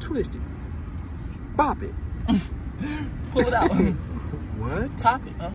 Twist it. Bop it. Pull it out. What? Pop it, huh?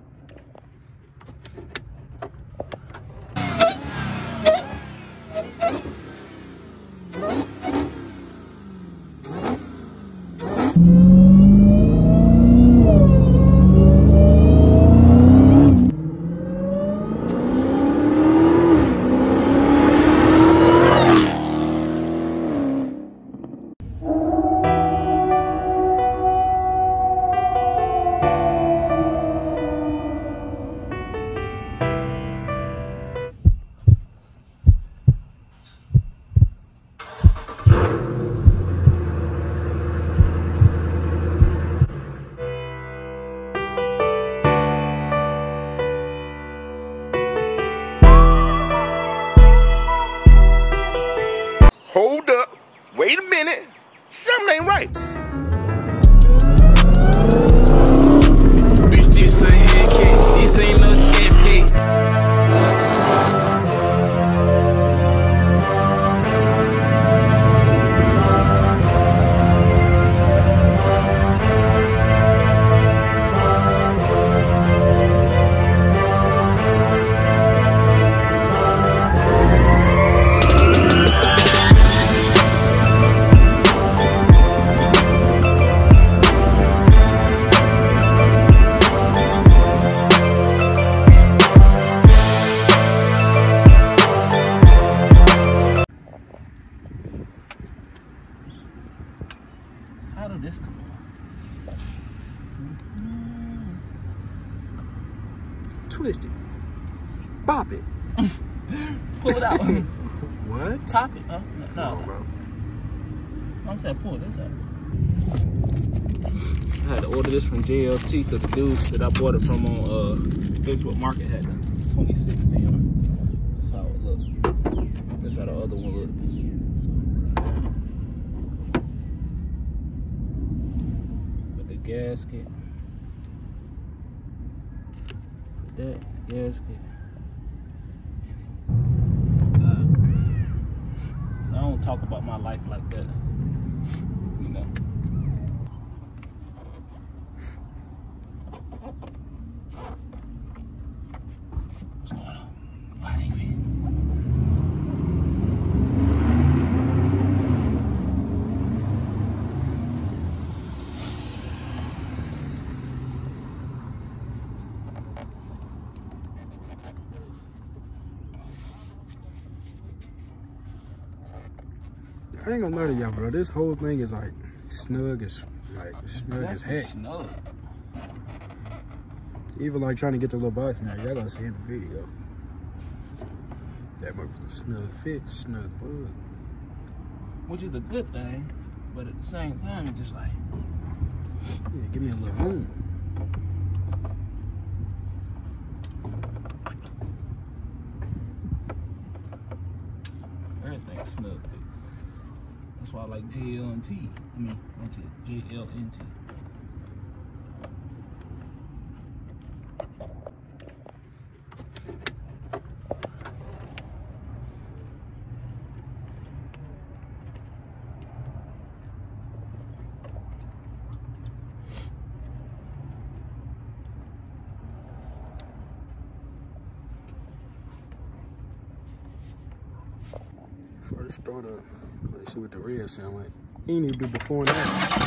Hold up. Wait a minute. Something ain't right. Bitch, this ain't Hellcat. This ain't no Hellcat. How did this come on? Twist it. Bop it. Pull it out. What? Pop it, huh? Come No, on, bro. I'm saying pull this out. I had to order this from JLT because the dudes that I bought it from on Facebook Market had the 2016 on. That's how it looked. That's how the other one looked. With the gasket. With that gasket. So I don't talk about my life like that. You know. What's going on? Why they been? I ain't gonna lie to y'all, bro. This whole thing is like snug as heck. Snug. Even like trying to get the little box now, y'all gotta see in the video. That was a snug fit, snug bug. Which is a good thing, but at the same time, it's just like, Yeah, give me a little room. everything's snug. That's why I like JLNT. I mean, JLNT. First start up. Let's see what the rear sound like. He ain't even do before that.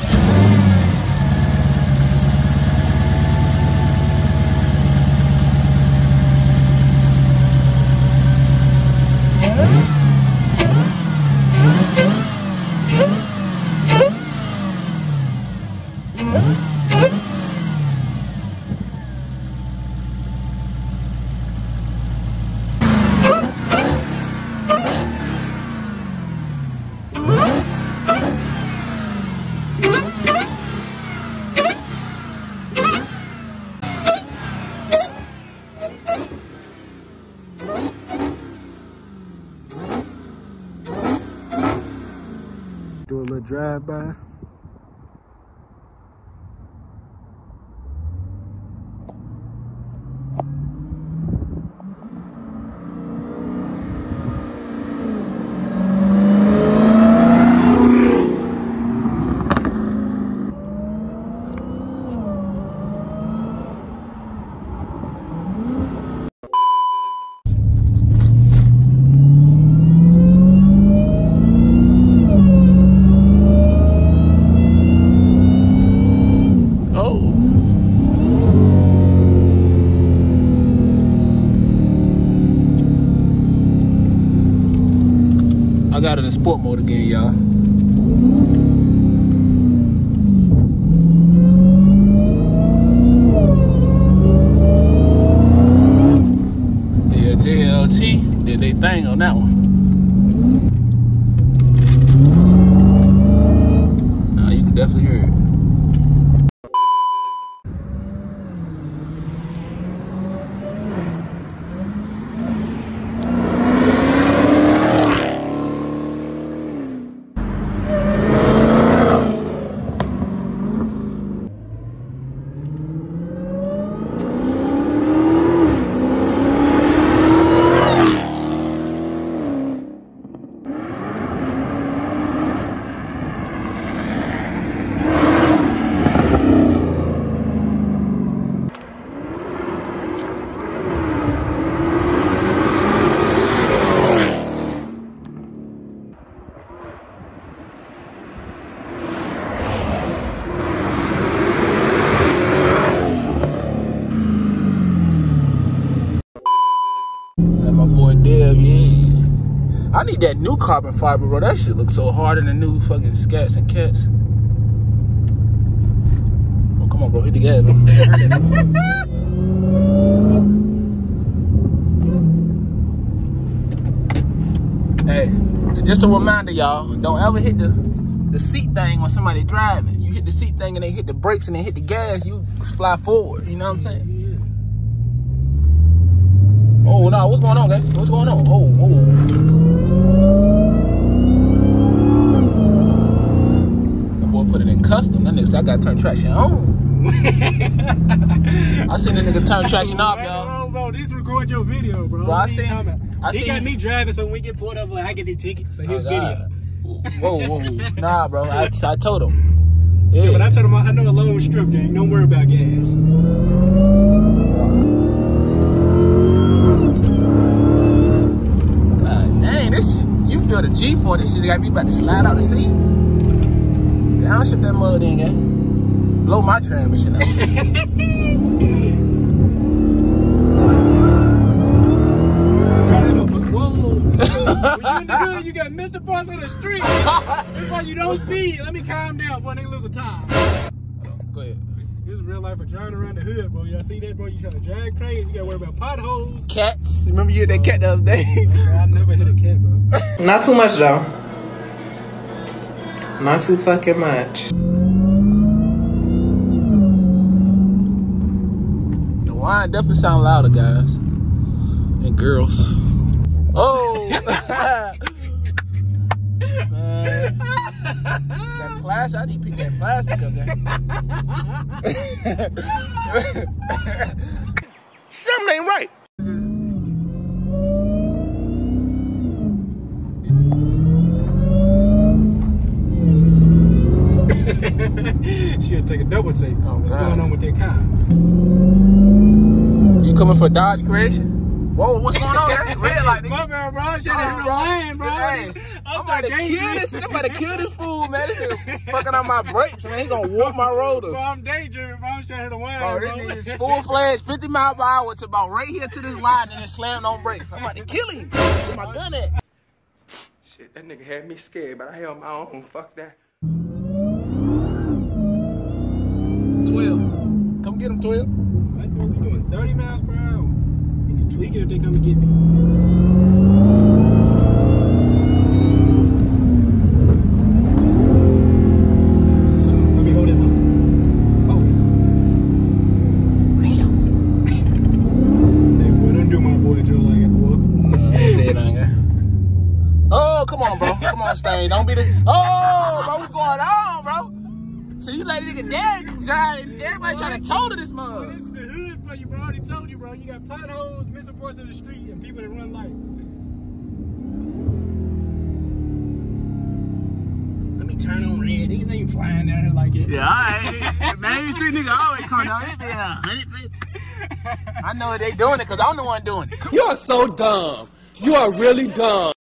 Do a little drive-by. got it in sport mode again, y'all. Yeah, JLT did they thing on that one. Nah, you can definitely hear it. I need that new carbon fiber, bro. That shit looks so hard in the new fucking Scats and Cats. Oh, come on, bro. Hit the gas, bro. Hey, just a reminder, y'all. Don't ever hit the seat thing when somebody driving. You hit the seat thing and they hit the brakes and they hit the gas, you fly forward. You know what I'm saying? Oh, no. What's going on, guys? What's going on? Oh, whoa. Put it in custom. That nigga said I gotta turn traction on. I seen that nigga turn traction off, y'all. Bro, this record your video, bro. He got me driving, so when we get pulled up, like I get the ticket for his video. Whoa. Nah, bro. I told him. Yeah, but I told him I know a low strip gang. Don't worry about gas. God dang, this shit. You feel the G4, this shit got me about to slide out the seat. Downshift that mud in, gang. Blow my transmission up. Whoa. When you in the hood, you got missing parts of the street. That's why you don't speed. Let me calm down before they lose a time. Go ahead. This is real life for driving around the hood, bro. Y'all see that, bro? You trying to drive crazy. You gotta worry about potholes. Cats. Remember you hit that cat the other day? I never hit a cat, bro. Not too much, though. Not too fucking much. The wine definitely sound louder, guys. And girls. Oh! Man. That plastic, I need to pick that plastic up there. Something ain't right. She'll take a double take. Oh, what's God. going on with that car? You coming for Dodge Creation? Whoa, what's going on, man? Red light, nigga. My bad, bro. I should have hit the lane, bro. Hey, I'm about to kill this. I'm about to kill this fool, man. This nigga fucking on my brakes, man. He gonna warp my rotors. Bro, I'm daydreaming, bro. I'm trying to hit the wine, Bro, this nigga is full-fledged, 50 miles per hour to about right here to this line and then slammed on brakes. I'm about to kill him. Where my gun at? Shit, that nigga had me scared, but I held my own. Fuck that. 12. Come get him, 12. Right, bro, we doing 30 miles per hour. Niggas tweaking if they come and get me. So, let me hold it up. Oh. Hey, boy, don't do my boy Joe like that, boy. I ain't say nothing. Oh, come on, bro. Come on, Stain. Don't be the... Oh, bro, what's going on, bro? So you let a nigga dad driving, everybody trying to tow to this mug. Well, this is the hood for you, bro. I already told you, bro. You got potholes, missing parts of the street, and people that run lights. Let me turn on red. These ain't flying down here like it. Yeah, alright. Main Street nigga always coming down. It be 150. I know they doing it because I'm the one doing it. You are so dumb. You are really dumb.